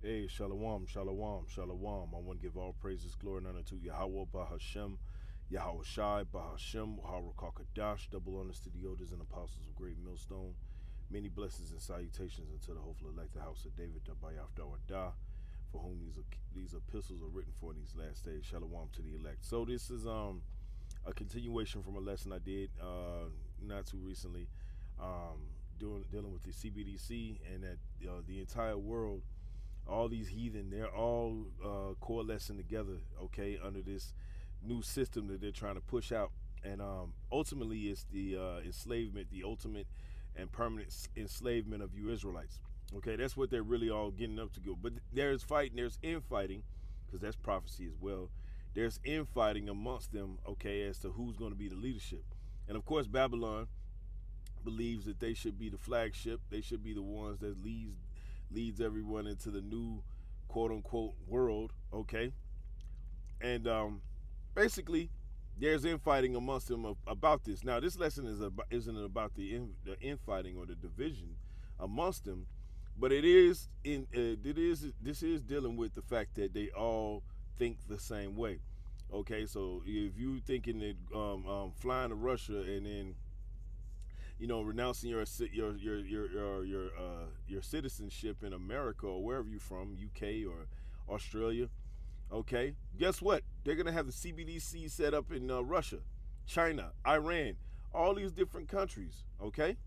Hey, shalom, shalom, shalom. I want to give all praises, glory, and honor to Yahweh, Bahashem, Yahweh Shai, Bahashem, Yahweh Kakadash, double honors to the elders and apostles of Great Millstone. Many blessings and salutations unto the hopeful elect, the house of David, Dabayaf for whom these epistles are written for in these last days. Shalom to the elect. So this is a continuation from a lesson I did not too recently, dealing with the CBDC and that the entire world, all these heathen, they're all coalescing together, okay, under this new system that they're trying to push out. And ultimately, it's the enslavement, the ultimate and permanent enslavement of you Israelites. Okay, that's what they're really all getting up to go. But there's fighting, there's infighting, because that's prophecy as well. There's infighting amongst them, okay, as to who's going to be the leadership. And of course, Babylon believes that they should be the flagship. They should be the ones that leads everyone into the new quote unquote world, okay? And basically, there's infighting amongst them about this. Now, this lesson isn't about the infighting or the division amongst them, but this is dealing with the fact that they all think the same way. Okay, so if you thinking that flying to Russia and then renouncing your citizenship in America or wherever you're from, UK or Australia, okay, guess what? They're gonna have the CBDC set up in Russia, China, Iran, all these different countries, okay?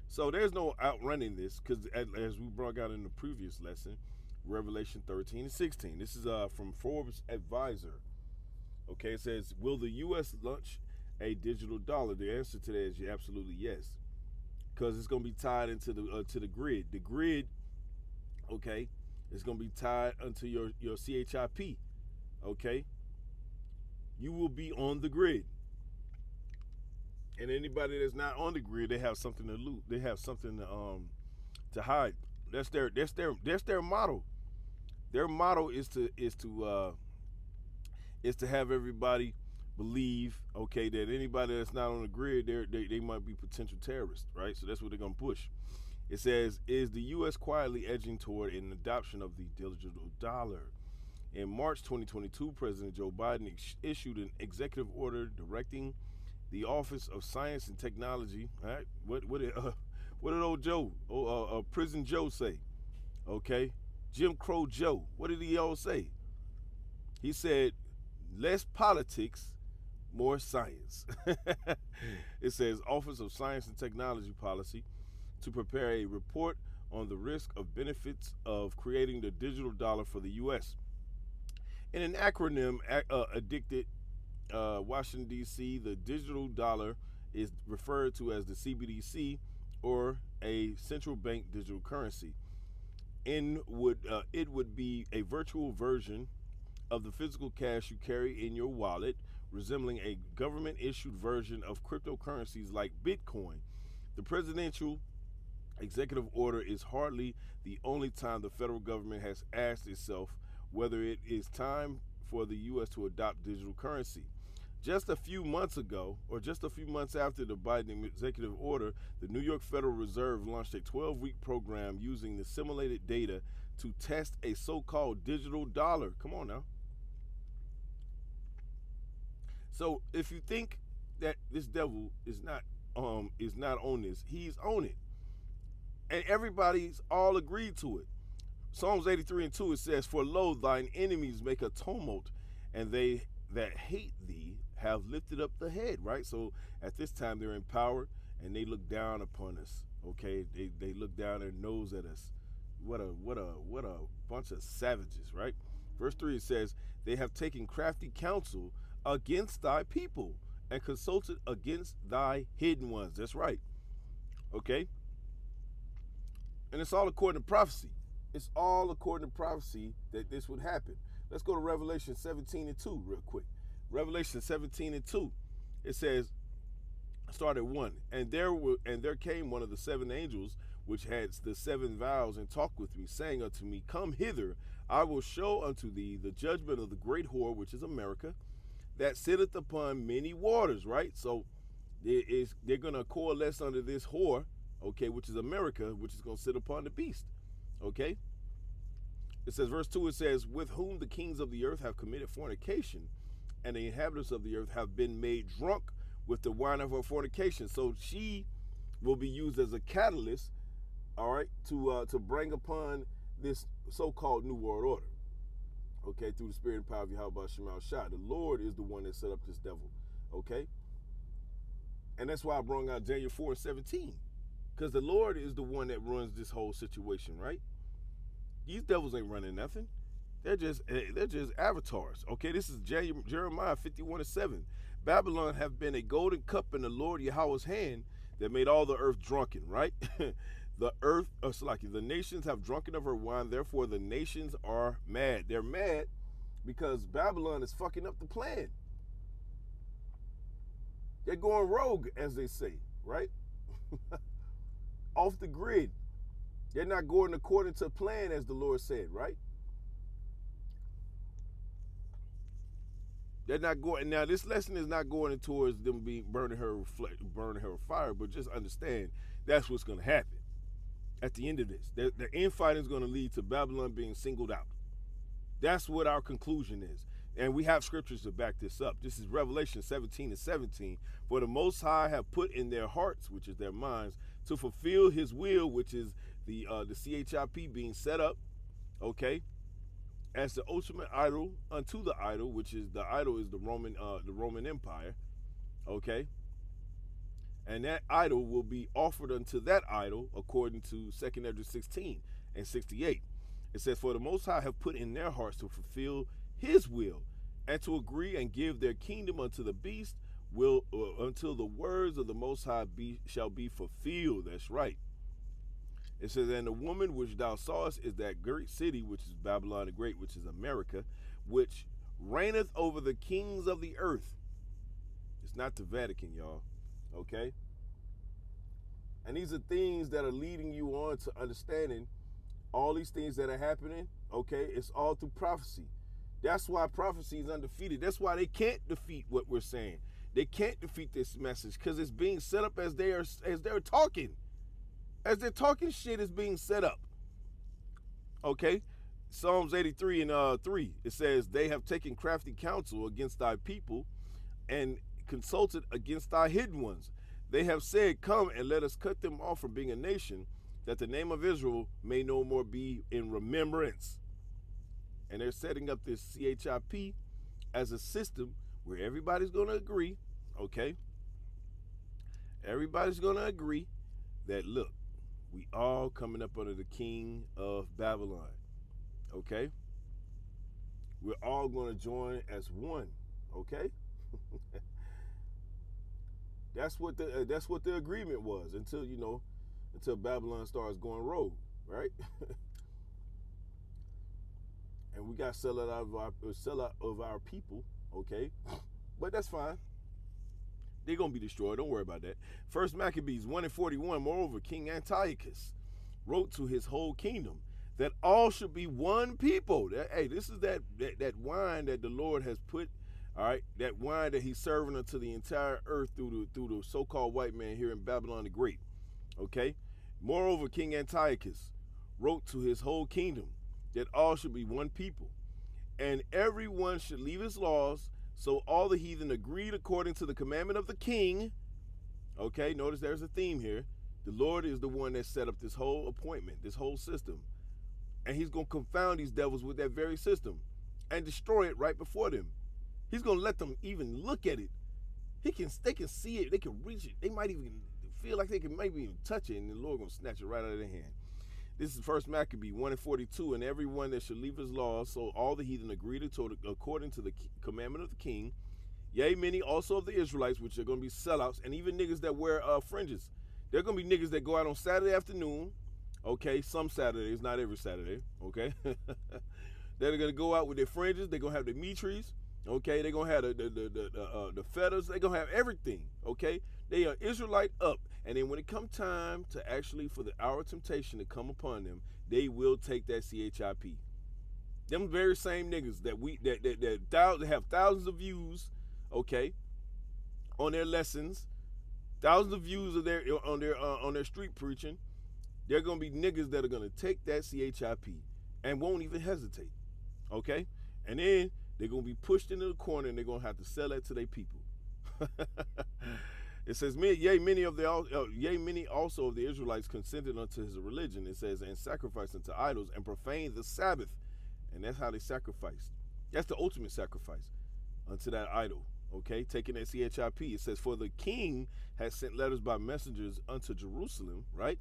So there's no outrunning this because, as we brought out in the previous lesson, Revelation 13 and 16. This is from Forbes Advisor. Okay, it says, will the U.S. launch a digital dollar? The answer to that is absolutely yes, because it's going to be tied into the grid. The grid, okay, is going to be tied onto your CHIP. Okay, you will be on the grid, and anybody that's not on the grid, they have something to loot. They have something to hide. That's their motto. Their motto is to have everybody believe, okay, that anybody that's not on the grid, they might be potential terrorists, right? So that's what they're gonna push. It says, is the U.S. quietly edging toward an adoption of the digital dollar? In March 2022, President Joe Biden issued an executive order directing the Office of Science and Technology. All right, what did old Joe, Prison Joe say? Okay, Jim Crow Joe. What did he all say? He said, less politics, more science. It says Office of Science and Technology Policy to prepare a report on the risk of benefits of creating the digital dollar for the U.S. In an acronym addicted, Washington, D.C., the digital dollar is referred to as the CBDC, or a central bank digital currency. It would be a virtual version of the physical cash you carry in your wallet, resembling a government-issued version of cryptocurrencies like Bitcoin. The presidential executive order is hardly the only time the federal government has asked itself whether it is time for the U.S. to adopt digital currency. Just a few months ago, or just a few months after the Biden executive order, the New York Federal Reserve launched a 12-week program using the simulated data to test a so-called digital dollar. Come on now. So if you think that this devil is not on this, he's on it. And everybody's all agreed to it. Psalms 83 and 2, it says, for lo, thine enemies make a tumult, and they that hate thee have lifted up the head, right? So at this time they're in power and they look down upon us. Okay, they look down their nose at us. What a bunch of savages, right? Verse 3, it says, they have taken crafty counsel against thy people and consulted against thy hidden ones. That's right. Okay, and it's all according to prophecy. It's all according to prophecy that this would happen. Let's go to Revelation 17 and 2 real quick. Revelation 17 and 2. It says, start at 1. And there came one of the seven angels which had the seven vials, and talked with me, saying unto me, come hither, I will show unto thee the judgment of the great whore, which is America, that sitteth upon many waters, right? So they're going to coalesce under this whore, okay, which is America, which is going to sit upon the beast, okay? It says, verse 2, it says, with whom the kings of the earth have committed fornication, and the inhabitants of the earth have been made drunk with the wine of her fornication. So she will be used as a catalyst, all right, to bring upon this so-called New World Order, okay, through the spirit and power of Yahweh Shemal Shah. The Lord is the one that set up this devil, okay? And that's why I brought out Daniel 4:17, because the Lord is the one that runs this whole situation, right? These devils ain't running nothing. They're just avatars. Okay, this is Jeremiah 51:7. Babylon have been a golden cup in the Lord Yahweh's hand that made all the earth drunken, right? The nations have drunken of her wine, therefore the nations are mad. They're mad because Babylon is fucking up the plan. They're going rogue, as they say, right? Off the grid. They're not going according to plan, as the Lord said, right? They're not going. Now, this lesson is not going towards them burning her with fire, but just understand that's what's going to happen at the end of this. The infighting is going to lead to Babylon being singled out. That's what our conclusion is. And we have scriptures to back this up. This is Revelation 17:17. For the Most High have put in their hearts, which is their minds, to fulfill his will, which is the CHIP being set up, okay, as the ultimate idol unto the idol, which is the idol is the Roman Empire, okay, and that idol will be offered unto that idol according to 2 Esdras 16:68. It says, for the Most High have put in their hearts to fulfill his will, and to agree and give their kingdom unto the beast until the words of the Most High shall be fulfilled. That's right. It says, and the woman which thou sawest is that great city, which is Babylon the Great, which is America, which reigneth over the kings of the earth. It's not the Vatican, y'all. Okay? And these are things that are leading you on to understanding all these things that are happening. Okay? It's all through prophecy. That's why prophecy is undefeated. That's why they can't defeat what we're saying. They can't defeat this message because it's being set up as they're talking. As they're talking shit, is being set up. Okay? Psalms 83:3. It says, they have taken crafty counsel against thy people and consulted against thy hidden ones. They have said, come and let us cut them off from being a nation, that the name of Israel may no more be in remembrance. And they're setting up this CHIP as a system where everybody's going to agree, okay? Everybody's going to agree that, look, we all coming up under the king of Babylon, okay? We're all going to join as one, okay? That's what the agreement was until Babylon starts going rogue, right? And we got sell out of our people, okay? But that's fine. They're going to be destroyed. Don't worry about that. First Maccabees 1:41. Moreover, King Antiochus wrote to his whole kingdom that all should be one people. Hey, this is that wine that the Lord has put, all right, that wine that he's serving unto the entire earth through the so-called white man here in Babylon the Great, okay? Moreover, King Antiochus wrote to his whole kingdom that all should be one people, and everyone should leave his laws. So all the heathen agreed according to the commandment of the king. Okay, notice there's a theme here. The Lord is the one that set up this whole appointment, this whole system. And he's going to confound these devils with that very system and destroy it right before them. He's going to let them even look at it. They can see it. They can reach it. They might even feel like they can maybe even touch it, and the Lord going to snatch it right out of their hand. This is First Maccabee 1:42, and everyone that should leave his laws, so all the heathen agreed according to the commandment of the king. Yea, many also of the Israelites, which are going to be sellouts, and even niggas that wear fringes. They're going to be niggas that go out on Saturday afternoon, okay, some Saturdays, not every Saturday, okay? They're going to go out with their fringes. They're going to have their mitris, okay? They're going to have the feathers. They're going to have everything, okay? They are Israelite up. And then when it comes time to actually for the hour of temptation to come upon them, they will take that CHIP. Them very same niggas that have thousands of views, okay, on their lessons, thousands of views of on their street preaching. They're gonna be niggas that are gonna take that CHIP and won't even hesitate. Okay? And then they're going to be pushed into the corner and they're going to have to sell that to their people. It says, many also of the Israelites consented unto his religion. It says, and sacrificed unto idols and profaned the Sabbath. And that's how they sacrificed. That's the ultimate sacrifice unto that idol. Okay, taking that CHIP. It says, for the king has sent letters by messengers unto Jerusalem, right?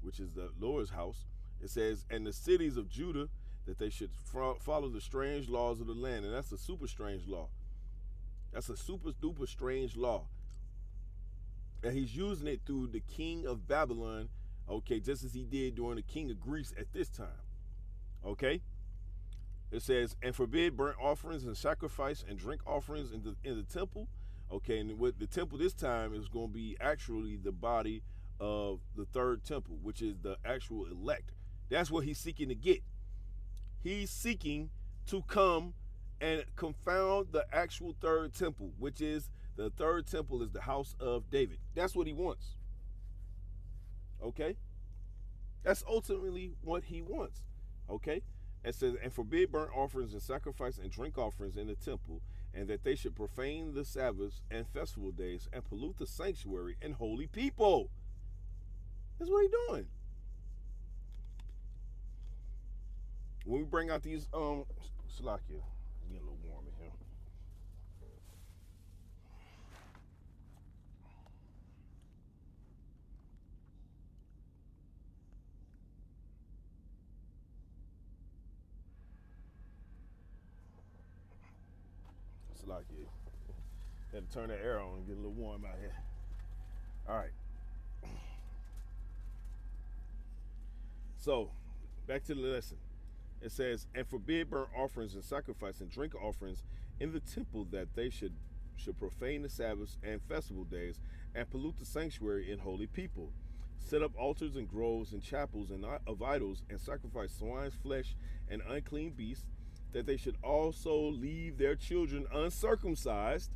Which is the Lord's house. It says, and the cities of Judah, that they should follow the strange laws of the land. And that's a super strange law. That's a super duper strange law. And he's using it through the king of Babylon, okay, just as he did during the king of Greece at this time. Okay? It says, and forbid burnt offerings and sacrifice and drink offerings in the temple. Okay, and with the temple this time is going to be actually the body of the third temple, which is the actual elect. That's what he's seeking to get. He's seeking to come and confound the actual third temple, which is the third temple is the house of David. That's what he wants. Okay? That's ultimately what he wants. Okay? It says, and forbid burnt offerings and sacrifice and drink offerings in the temple, and that they should profane the Sabbaths and festival days and pollute the sanctuary and holy people. That's what he's doing. When we bring out these, Salakia, it's getting a little warm in here. Salakia. Had to turn that air on and get a little warm out here. All right. So, back to the lesson. It says, and forbid burnt offerings and sacrifice and drink offerings in the temple, that they should profane the Sabbaths and festival days and pollute the sanctuary and holy people. Set up altars and groves and chapels and of idols and sacrifice swine's flesh and unclean beasts, that they should also leave their children uncircumcised,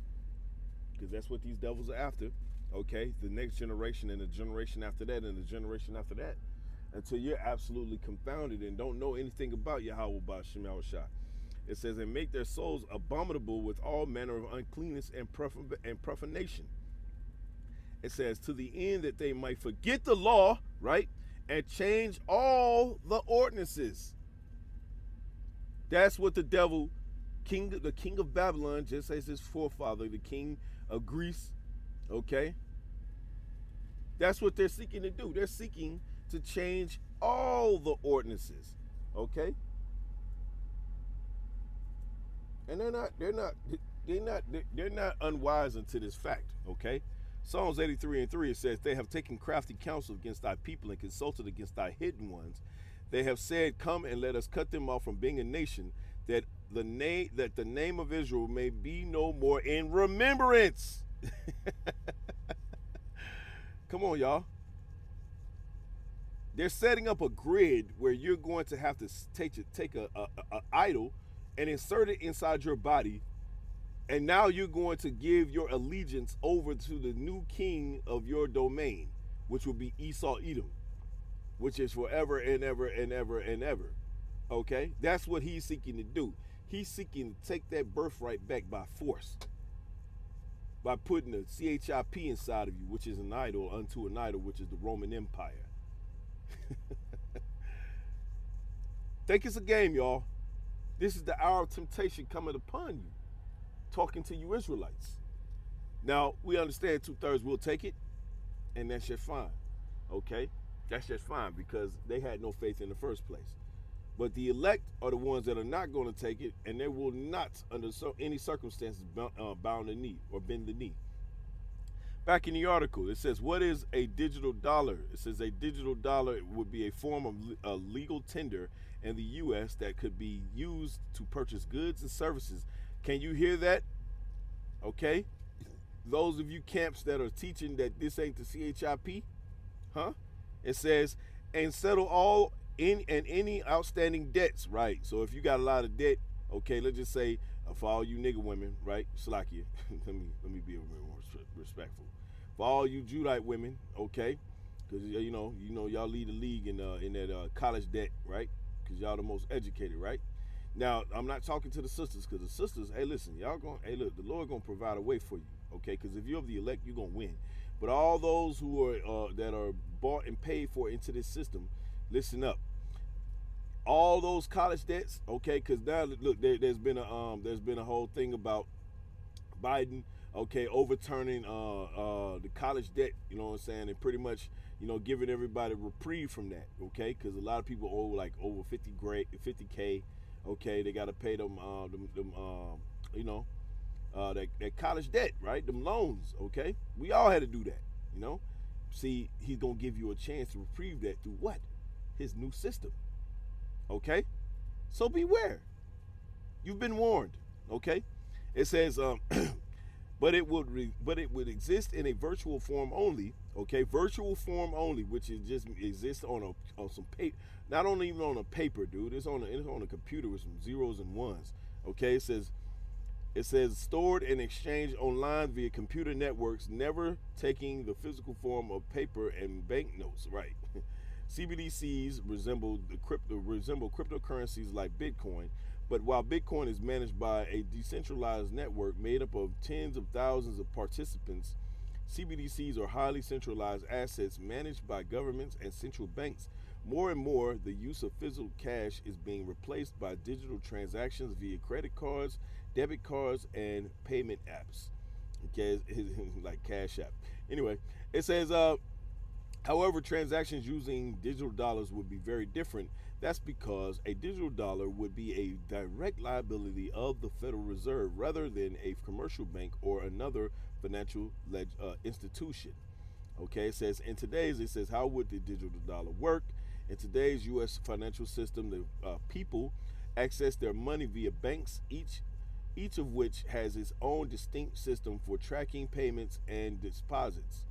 because that's what these devils are after. Okay, the next generation and the generation after that and the generation after that, until you're absolutely confounded and don't know anything about Yahweh Ba'Shem Yahushua. It says, and make their souls abominable with all manner of uncleanness and profanation. It says, to the end that they might forget the law, right, and change all the ordinances. That's what the devil, the king of Babylon, just as his forefather, the king of Greece, okay? That's what they're seeking to do. They're seeking to change all the ordinances, okay? And they're not unwise unto this fact, okay? Psalms 83:3, it says, they have taken crafty counsel against thy people and consulted against thy hidden ones. They have said, come and let us cut them off from being a nation, that the name of Israel may be no more in remembrance. Come on, y'all. They're setting up a grid where you're going to have to take a idol and insert it inside your body, and now you're going to give your allegiance over to the new king of your domain, which will be Esau Edom, which is forever and ever and ever and ever. Okay? That's what he's seeking to do. He's seeking to take that birthright back by force, by putting a CHIP inside of you, which is an idol unto an idol, which is the Roman Empire. Think it's a game, y'all. This is the hour of temptation coming upon you, talking to you Israelites. Now, we understand 2/3 will take it, and that's just fine, okay? That's just fine, because they had no faith in the first place. But the elect are the ones that are not going to take it, and they will not, under any circumstances, bound the knee or bend the knee. Back in the article, it says, what is a digital dollar? It says a digital dollar would be a form of legal tender in the U.S. that could be used to purchase goods and services. Can you hear that? Okay. Those of you camps that are teaching that this ain't the CHIP, huh? It says, and settle all any outstanding debts, right? So if you got a lot of debt, okay, let's just say for all you nigga women, right? Salakia, let me be a little more respectful. For all you Judite women, okay, because you know y'all lead the league in that college debt, right? because y'all the most educated, right? Now, I'm not talking to the sisters, because the sisters, hey, listen, y'all going, hey, look, the Lord gonna provide a way for you, okay? Because if you're of the elect, you're gonna win. But all those who are that are bought and paid for into this system, listen up. All those college debts, okay? Because now, look, there's been a whole thing about Biden, okay, overturning the college debt, you know what I'm saying, and pretty much, giving everybody reprieve from that, okay, because a lot of people owe like over 50K, okay, they got to pay you know, that college debt, right, them loans, okay, we all had to do that, you know. See, he's gonna give you a chance to reprieve that through what? His new system, okay. So beware. You've been warned, okay. It says, but it would exist in a virtual form only. Okay, virtual form only, which is just exists on some paper, not only even on a paper, dude. It's on a computer with some zeros and ones. Okay, it says stored and exchanged online via computer networks, never taking the physical form of paper and banknotes. Right. CBDCs resemble cryptocurrencies like Bitcoin, but while Bitcoin is managed by a decentralized network made up of tens of thousands of participants, CBDCs are highly centralized assets managed by governments and central banks. More and more, the use of physical cash is being replaced by digital transactions via credit cards, debit cards, and payment apps. Okay, like Cash App. Anyway, it says, however, transactions using digital dollars would be very different. That's because a digital dollar would be a direct liability of the Federal Reserve rather than a commercial bank or another financial institution. Okay, it says how would the digital dollar work? In today's U.S. financial system, the people access their money via banks, each of which has its own distinct system for tracking payments and deposits.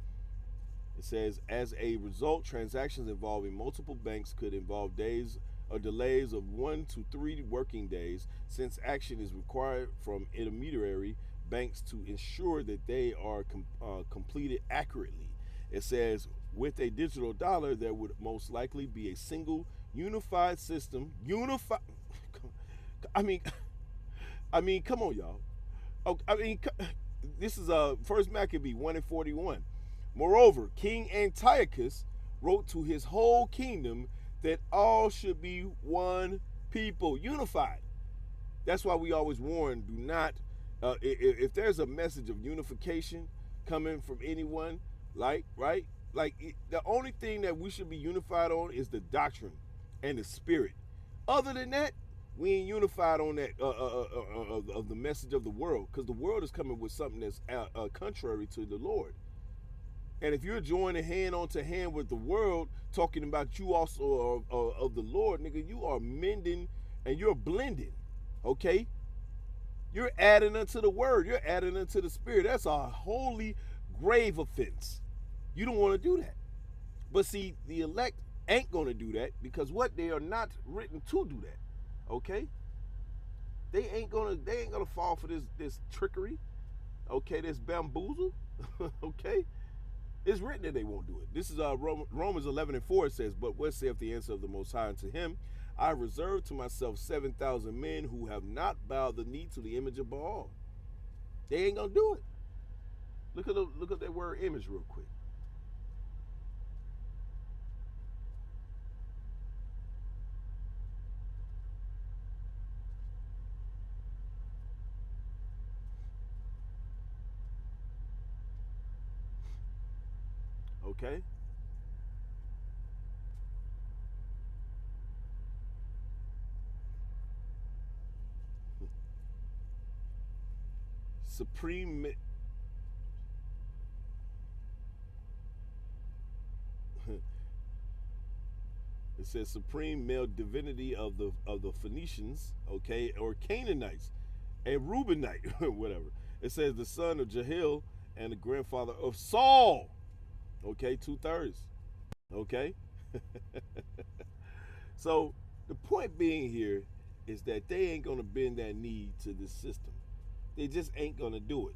It says, as a result, transactions involving multiple banks could involve days or delays of 1 to 3 working days, since action is required from intermediary banks to ensure that they are completed accurately. It says, with a digital dollar, there would most likely be a single unified system. I mean, come on, y'all. Oh, this is First Maccabee 1:41. Moreover, King Antiochus wrote to his whole kingdom that all should be one people, unified. That's why we always warn, do not, if there's a message of unification coming from anyone, right? The only thing that we should be unified on is the doctrine and the spirit. Other than that, we ain't unified on that of the message of the world, because the world is coming with something that's contrary to the Lord. And if you're joining hand onto hand with the world, talking about you also are of the Lord, nigga, you are mending and you're blending, okay? You're adding unto the word. You're adding unto the spirit. That's a holy grave offense. You don't want to do that. But see, the elect ain't going to do that, because what? They are not written to do that, okay? They ain't gonna fall for this trickery, okay? This bamboozle, okay? It's written that they won't do it. This is Romans 11:4. It says, but what saith the answer of the Most High unto him? I reserve to myself 7,000 men who have not bowed the knee to the image of Baal. They ain't gonna do it. Look at that word image real quick. Okay. Supreme. It says supreme male divinity of the Phoenicians, okay, or Canaanites, and Reubenite, whatever. It says the son of Jehiel and the grandfather of Saul, okay, 2/3, okay. So the point being here is that they ain't gonna bend that knee to this system. They just ain't gonna do it.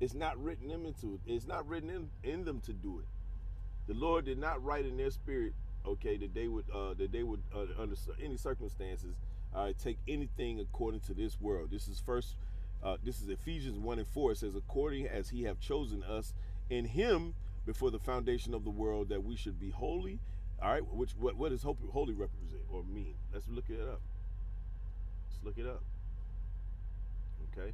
It's not written them into it. It's not written in them to do it. The Lord did not write in their spirit, okay, that they would under any circumstances, take anything according to this world. This is Ephesians 1:4. It says, according as he have chosen us in him before the foundation of the world, that we should be holy. All right, what does holy represent or mean? Let's look it up. Let's look it up. Okay.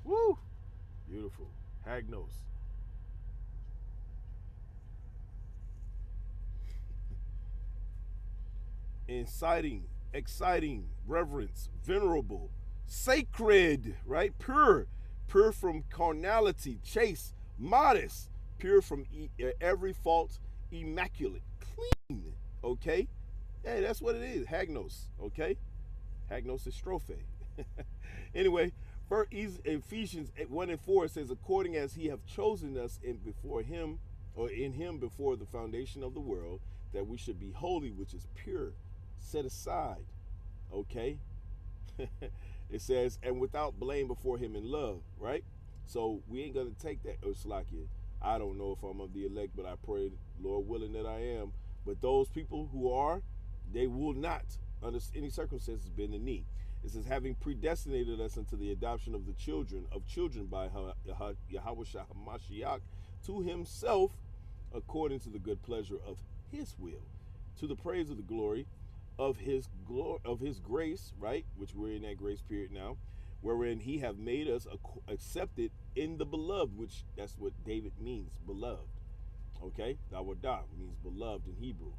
Woo! Beautiful. Hagnos. Inciting, exciting, reverence, venerable, sacred, right? Pure from carnality, chaste, modest, pure from every fault, immaculate, clean, okay? Hey, that's what it is, hagnos, okay? Hagnos is strophe. Anyway, for Ephesians 1:4 says, according as he have chosen us in him before the foundation of the world, that we should be holy, which is pure, set aside, okay? It says, and without blame before him in love, right? So we ain't gonna take that, Slakia. I don't know if I'm of the elect, but I pray, Lord willing, that I am. But those people who are, they will not, under any circumstances, bend the knee. It says, having predestinated us unto the adoption of children by Yahweh Mashiach to himself, according to the good pleasure of his will, to the praise of the glory of his grace, right? Which we're in that grace period now, wherein he have made us accepted in the beloved, which that's what David means, beloved. Okay, Dawadah means beloved in Hebrew.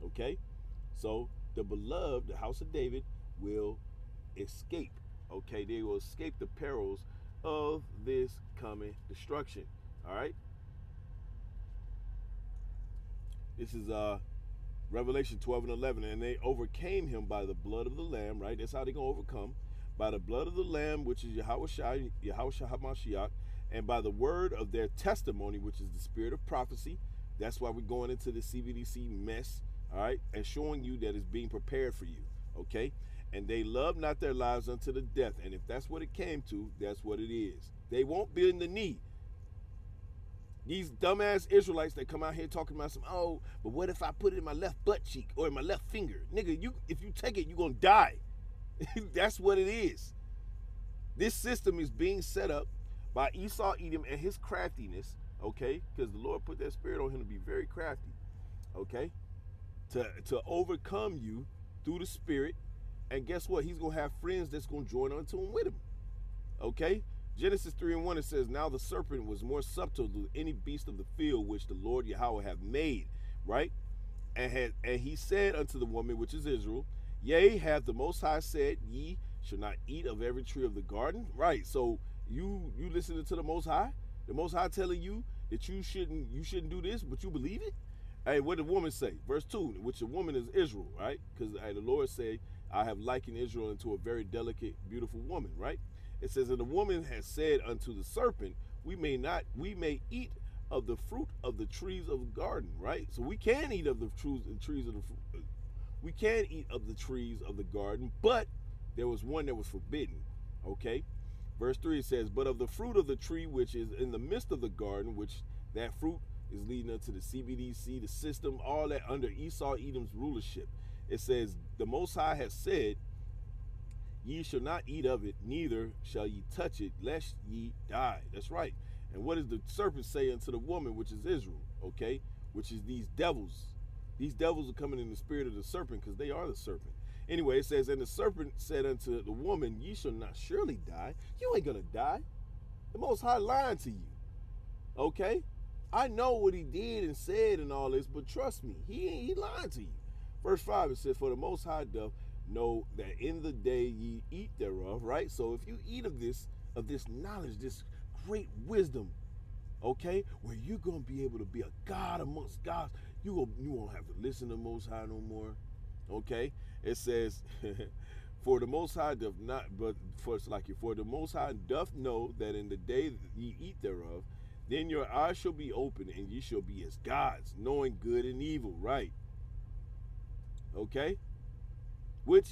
Okay, so the beloved, the house of David, will escape. Okay, they will escape the perils of this coming destruction. All right, this is Revelation 12:11, and they overcame him by the blood of the Lamb, right? That's how they're going to overcome. By the blood of the Lamb, which is Yahweh HaMashiach, and by the word of their testimony, which is the spirit of prophecy. That's why we're going into the CBDC mess, all right? And showing you that it's being prepared for you, okay? And they love not their lives unto the death. And if that's what it came to, that's what it is. They won't bend the knee. These dumbass Israelites that come out here talking about but what if I put it in my left butt cheek or in my left finger? Nigga, if you take it, you're going to die. That's what it is. This system is being set up by Esau Edom and his craftiness, okay? Because the Lord put that spirit on him to be very crafty, okay? To overcome you through the spirit. And guess what? He's going to have friends that's going to join onto him with him, okay? Genesis 3:1, it says, now the serpent was more subtle than any beast of the field which the Lord Yahweh hath made, right? And he said unto the woman, which is Israel, yea, hath the Most High said, ye shall not eat of every tree of the garden, right? So you listening to the Most High telling you that you shouldn't do this, but you believe it? Hey, what did the woman say? Verse 2, which the woman is Israel, right? Because the Lord said, I have likened Israel into a very delicate, beautiful woman, right? It says, and the woman has said unto the serpent, we may eat of the fruit of the trees of the garden, right? So we can eat of the trees of the fruit. We can eat of the trees of the garden, but there was one that was forbidden, okay? Verse 3, it says, but of the fruit of the tree which is in the midst of the garden, which that fruit is leading up to the CBDC, the system, all that under Esau Edom's rulership. It says, the Most High has said, ye shall not eat of it, neither shall ye touch it, lest ye die. That's right. And what does the serpent say unto the woman, which is Israel, okay? Which is these devils. These devils are coming in the spirit of the serpent because they are the serpent. Anyway, it says, and the serpent said unto the woman, ye shall not surely die. You ain't going to die. The Most High lying to you, okay? I know what he did and said and all this, but trust me, he lying to you. Verse 5, it says, for the Most High doth know that in the day ye eat thereof, right? So if you eat of this knowledge, this great wisdom, okay, where you're going to be able to be a God amongst gods, you won't have to listen to Most High no more, okay? It says, for the Most High doth not, but for the Most High doth know that in the day that ye eat thereof, then your eyes shall be open, and ye shall be as gods, knowing good and evil, right? Okay, which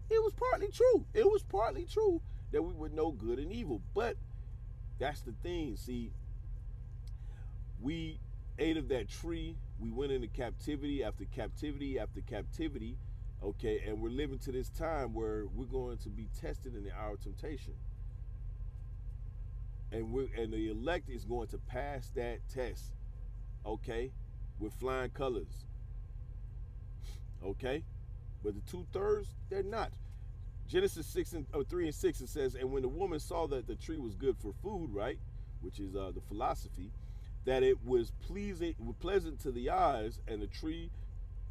it was partly true. It was partly true that we would know good and evil, but that's the thing. See, we ate of that tree. We went into captivity after captivity after captivity. Okay, and we're living to this time where we're going to be tested in the hour of temptation, and the elect is going to pass that test. Okay, with flying colors. Okay, but the 2/3 they're not. Genesis 3 and 6 it says, and when the woman saw that the tree was good for food, right, which is the philosophy, that it was pleasant to the eyes, and a tree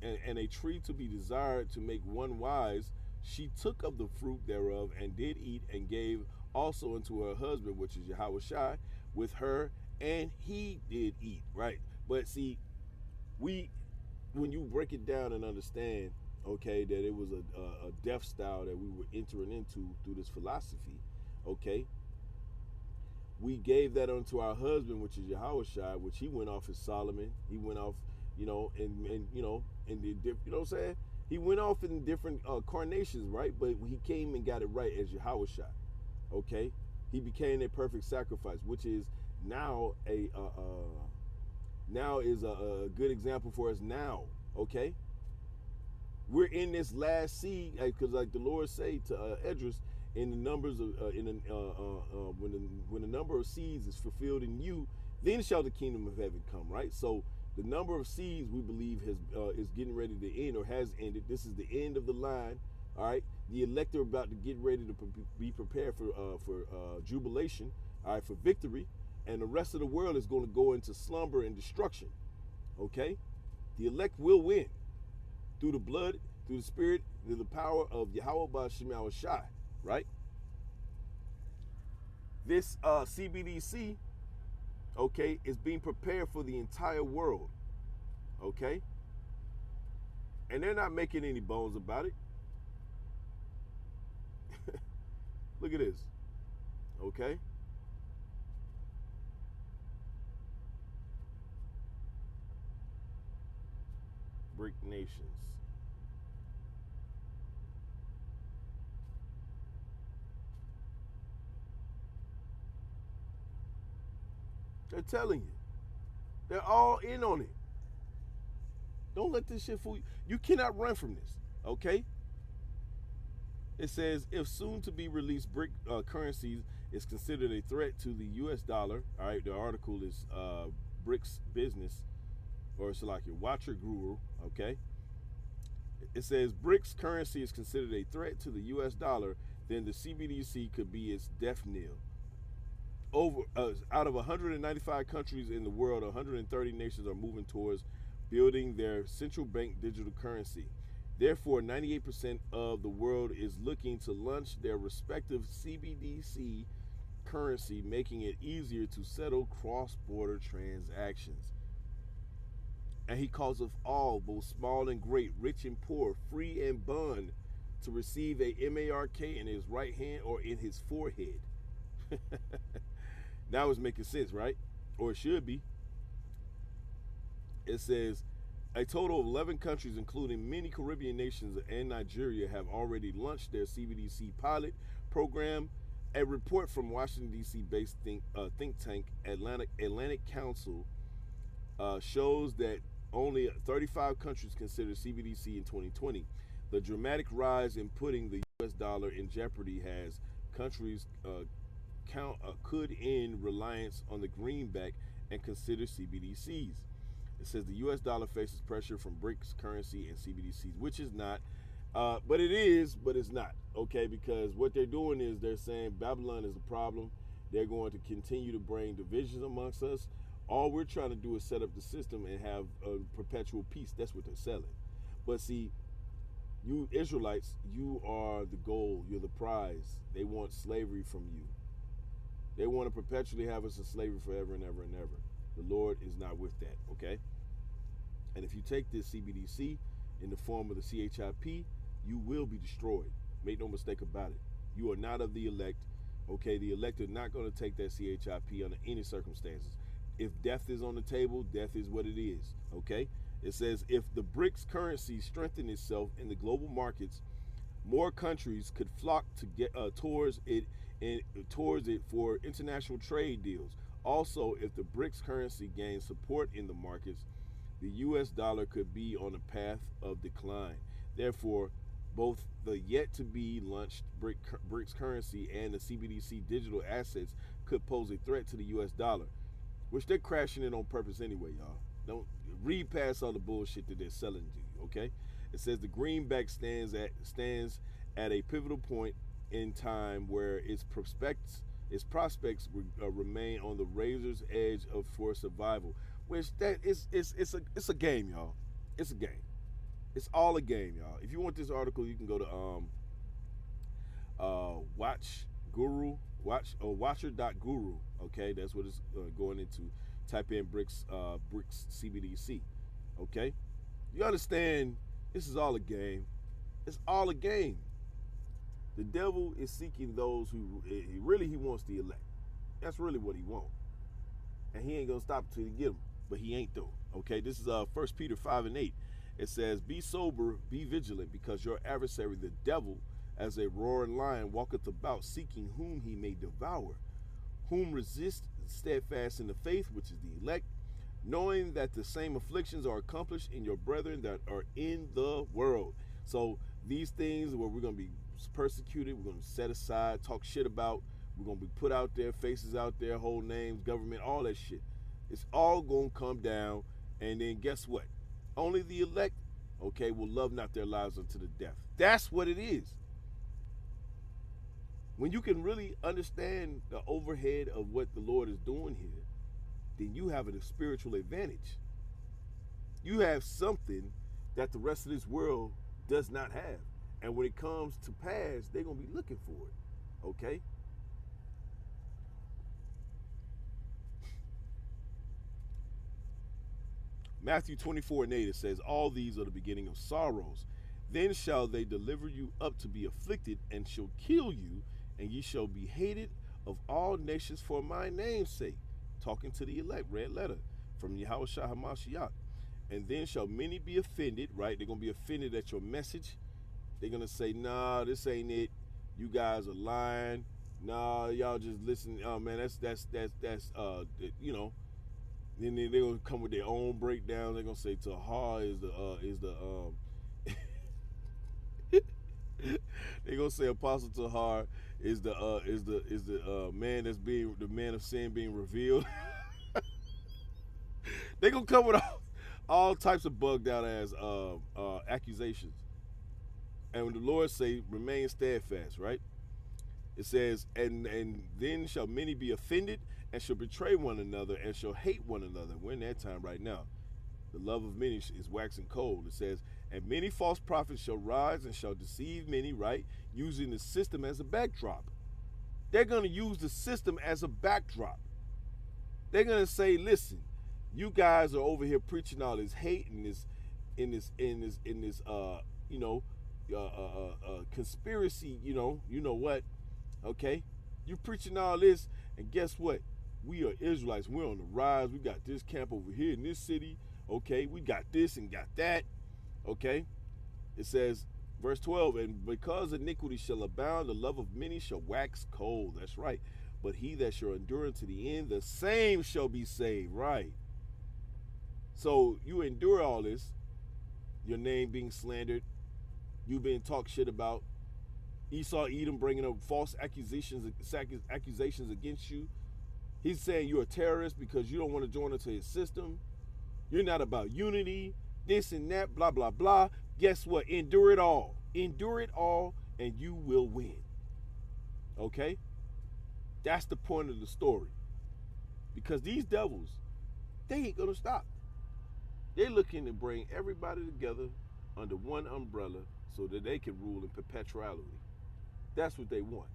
to be desired to make one wise, she took of the fruit thereof and did eat, and gave also unto her husband, which is Yahweh Shai, with her, and he did eat. Right, but see, we when you break it down and understand, okay, that it was a death style that we were entering into through this philosophy, okay, we gave that unto our husband, which is Yahweh Shai, which he went off as Solomon. He went off, and in the you know what I'm saying? He went off in different carnations, right? But he came and got it right as Yahweh Shai, okay? He became a perfect sacrifice, which is now a good example for us now, okay? We're in this last seed, because like the Lord say to Esdras, in the numbers of when the number of seeds is fulfilled in you, then shall the kingdom of heaven come. Right. So the number of seeds we believe is getting ready to end or has ended. This is the end of the line. All right. The elect are about to get ready to be prepared for jubilation. All right, for victory, and the rest of the world is going to go into slumber and destruction. Okay. The elect will win through the blood, through the spirit, through the power of Yahweh Ba'Shem Shai, right? This CBDC, okay, is being prepared for the entire world, okay? And they're not making any bones about it. Look at this, okay? BRIC nations. They're telling you. They're all in on it. Don't let this shit fool you. You cannot run from this, okay? It says, if soon to be released BRIC currencies is considered a threat to the US dollar, all right, the article is BRICS Business, or it's like your Watcher Guru, okay? It says BRICS currency is considered a threat to the US dollar, then the CBDC could be its death knell. Out of 195 countries in the world, 130 nations are moving towards building their central bank digital currency. Therefore, 98% of the world is looking to launch their respective CBDC currency, making it easier to settle cross-border transactions. And he calls of all, both small and great, rich and poor, free and bond, to receive a MARK in his right hand or in his forehead. Now it's making sense, right? Or it should be. It says, a total of 11 countries, including many Caribbean nations and Nigeria, have already launched their CBDC pilot program. A report from Washington, D.C.-based think tank Atlantic Council shows that only 35 countries considered CBDC in 2020. The dramatic rise in putting the U.S. dollar in jeopardy has countries could end reliance on the greenback and consider CBDCs. It says the U.S. dollar faces pressure from BRICS currency and CBDCs, which is not, but it is, but it's not, okay? Because what they're doing is they're saying Babylon is the problem. They're going to continue to bring divisions amongst us. All we're trying to do is set up the system and have a perpetual peace. That's what they're selling. But see, you Israelites, you are the goal. You're the prize. They want slavery from you. They want to perpetually have us in slavery forever and ever and ever. The Lord is not with that, okay? And if you take this CBDC in the form of the CHIP, you will be destroyed. Make no mistake about it. You are not of the elect, okay? The elect are not going to take that CHIP under any circumstances. If death is on the table, death is what it is, okay? It says if the BRICS currency strengthened itself in the global markets, more countries could flock to get towards it for international trade deals. Also, if the BRICS currency gains support in the markets, the US dollar could be on a path of decline. Therefore, both the yet to be launched BRICS currency and the CBDC digital assets could pose a threat to the US dollar, which they're crashing it on purpose anyway, y'all. Don't read past all the bullshit that they're selling to you, okay? It says the greenback stands at a pivotal point in time where its prospects remain on the razor's edge for survival. Which that is it's a game, y'all. It's a game. It's all a game, y'all. If you want this article, you can go to watcher.guru. Okay, that's what it's going into. Type in BRICS CBDC. Okay, you understand? This is all a game. It's all a game. The devil is seeking those who he wants the elect. That's really what he wants, and he ain't gonna stop until he get them. But he ain't though. Okay, this is 1 Peter 5:8. It says, "Be sober, be vigilant, because your adversary, the devil, as a roaring lion, walketh about, seeking whom he may devour. Whom resist steadfast in the faith, which is the elect, knowing that the same afflictions are accomplished in your brethren that are in the world." So these things where we're going to be persecuted, we're going to set aside, talk shit about, we're going to be put out there, faces out there, whole names, government, all that shit. It's all going to come down, and then guess what? Only the elect, okay, will love not their lives unto the death. That's what it is. When you can really understand the overhead of what the Lord is doing here, then you have a spiritual advantage. You have something that the rest of this world does not have. And when it comes to pass, they're going to be looking for it, okay? Matthew 24:8, it says, "All these are the beginning of sorrows. Then shall they deliver you up to be afflicted, and shall kill you, and ye shall be hated of all nations for my name's sake." Talking to the elect, red letter from Yahushua HaMashiach. "And then shall many be offended," right? They're going to be offended at your message. They're going to say, "Nah, this ain't it. You guys are lying. Nah, y'all just listen. Oh, man, that's you know." Then they're going to come with their own breakdown. They're going to say Tahar is the they're going to say Apostle Tahar is the man that's being, the man of sin being revealed. They're going to come with all types of bugged out ass accusations. And when the Lord say remain steadfast, right? It says, and then shall many be offended, and shall betray one another, and shall hate one another. We're in that time right now. The love of many is waxing cold. It says, and many false prophets shall rise and shall deceive many, right? Using the system as a backdrop. They're going to use the system as a backdrop. They're going to say, listen, you guys are over here preaching all this hate and this conspiracy, you know what? Okay? You preaching all this, and guess what? We are Israelites. We're on the rise. We got this camp over here in this city. Okay, we got this and got that. Okay, it says, verse 12, and because iniquity shall abound, the love of many shall wax cold. That's right. But he that shall endure unto the end, the same shall be saved. Right. So you endure all this, your name being slandered, you being talked shit about, Esau, Edom bringing up false accusations against you. He's saying you're a terrorist because you don't want to join into his system. You're not about unity, this and that, blah, blah, blah. Guess what? Endure it all. Endure it all, and you will win. Okay? That's the point of the story. Because these devils, they ain't going to stop. They're looking to bring everybody together under one umbrella so that they can rule in perpetuality. That's what they want.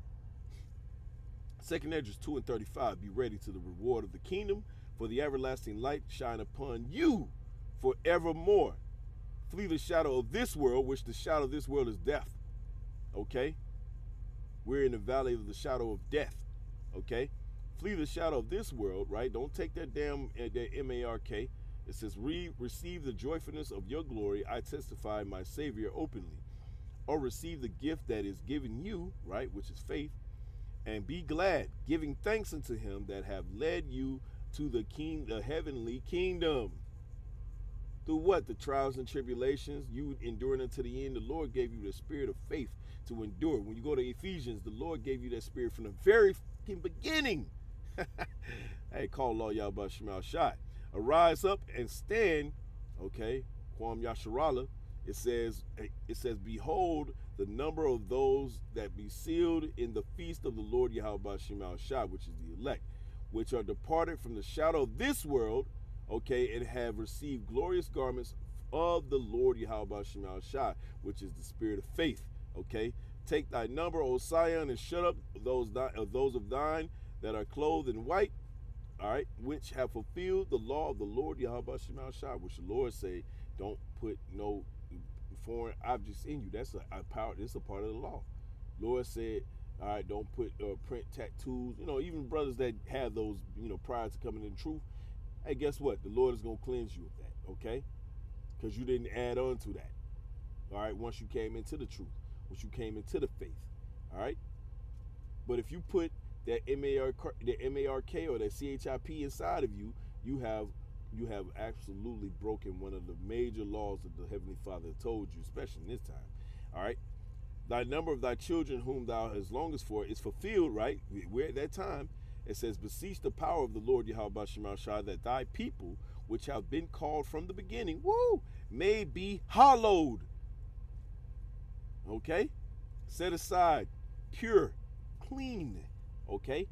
2nd Esdras 2:35, be ready to the reward of the kingdom, for the everlasting light shine upon you forevermore. Flee the shadow of this world, which the shadow of this world is death. Okay? We're in the valley of the shadow of death. Okay? Flee the shadow of this world, right? Don't take that damn that MARK. It says, receive the joyfulness of your glory. I testify my Savior openly. Or receive the gift that is given you, right, which is faith, and be glad, giving thanks unto him that have led you to the heavenly kingdom. Through what? The trials and tribulations, you enduring unto the end. The Lord gave you the spirit of faith to endure. When you go to Ephesians, the Lord gave you that spirit from the very beginning. Hey, call all y'all about Shemal Shai. Arise up and stand, okay, Kwam Yasharala. It says, behold, the number of those that be sealed in the feast of the Lord Yahweh Shemal Shai, which is the elect, which are departed from the shadow of this world, okay, and have received glorious garments of the Lord Yahweh Shemal Shai, which is the spirit of faith, okay. Take thy number, O Sion, and shut up those of thine that are clothed in white, all right, which have fulfilled the law of the Lord Yahweh Shemal Shai, which the Lord say, don't put no foreign objects in you. That's a power. This is a part of the law. Lord said, all right, don't put print tattoos. You know, even brothers that have those, you know, prior to coming in truth. Hey, guess what? The Lord is gonna cleanse you of that, okay? Because you didn't add on to that. All right, once you came into the truth, once you came into the faith, all right. But if you put that M-A-R-K or that C-H-I-P inside of you, you have absolutely broken one of the major laws that the Heavenly Father told you, especially in this time. All right. Thy number of thy children whom thou hast longest for is fulfilled, right? We're at that time. It says, beseech the power of the Lord Yahweh Shemal Shai, that thy people, which have been called from the beginning, may be hallowed. Okay? Set aside, pure, clean. Okay?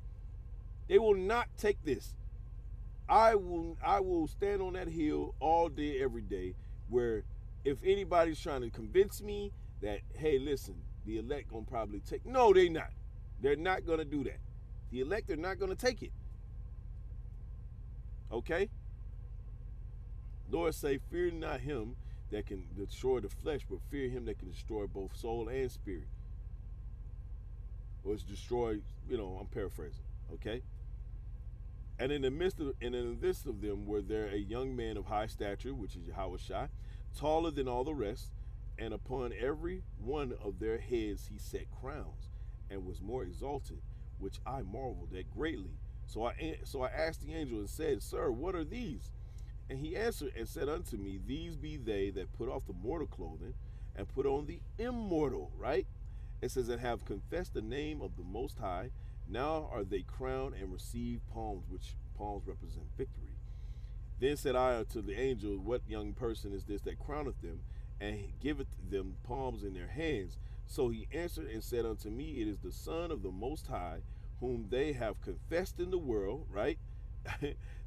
They will not take this. I will stand on that hill all day, every day, where if anybody's trying to convince me that, hey, listen, the elect gonna probably take, no, they not. They're not gonna do that. The elect are not gonna take it. Okay? Lord say, fear not him that can destroy the flesh, but fear him that can destroy both soul and spirit. Or it's destroyed, you know, I'm paraphrasing. Okay? And in the midst of them were there a young man of high stature, which is Yahweh Shai, taller than all the rest, and upon every one of their heads he set crowns, and was more exalted, which I marveled at greatly. So I asked the angel and said, Sir, what are these? And he answered and said unto me, These be they that put off the mortal clothing, and put on the immortal, right? It says, and have confessed the name of the Most High. Now are they crowned and receive palms, which palms represent victory. Then said I unto the angel, What young person is this that crowneth them, and giveth them palms in their hands? So he answered and said unto me, It is the Son of the Most High, whom they have confessed in the world, right?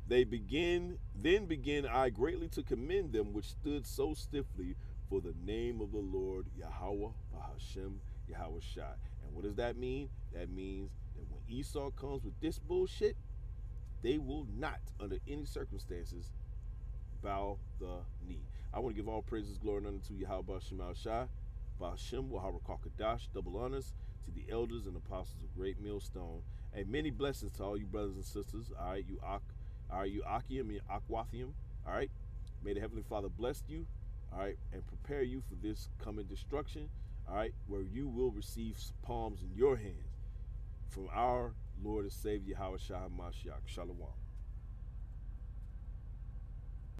Then began I greatly to commend them which stood so stiffly for the name of the Lord Yahweh Bahashem Yahweh Shai. And what does that mean? That means that when Esau comes with this bullshit, they will not, under any circumstances, bow the knee. I want to give all praises, glory, and honor to Yahweh Shemal Shai, Bahashem Wahara Kakadash, double honors to the elders and apostles of Great Millstone, and many blessings to all you brothers and sisters. All right, you Achium and Aquathium. All right, may the Heavenly Father bless you. All right, and prepare you for this coming destruction. All right, where you will receive palms in your hands from our Lord and Savior Yahweh Shai Mashiach. Shalom.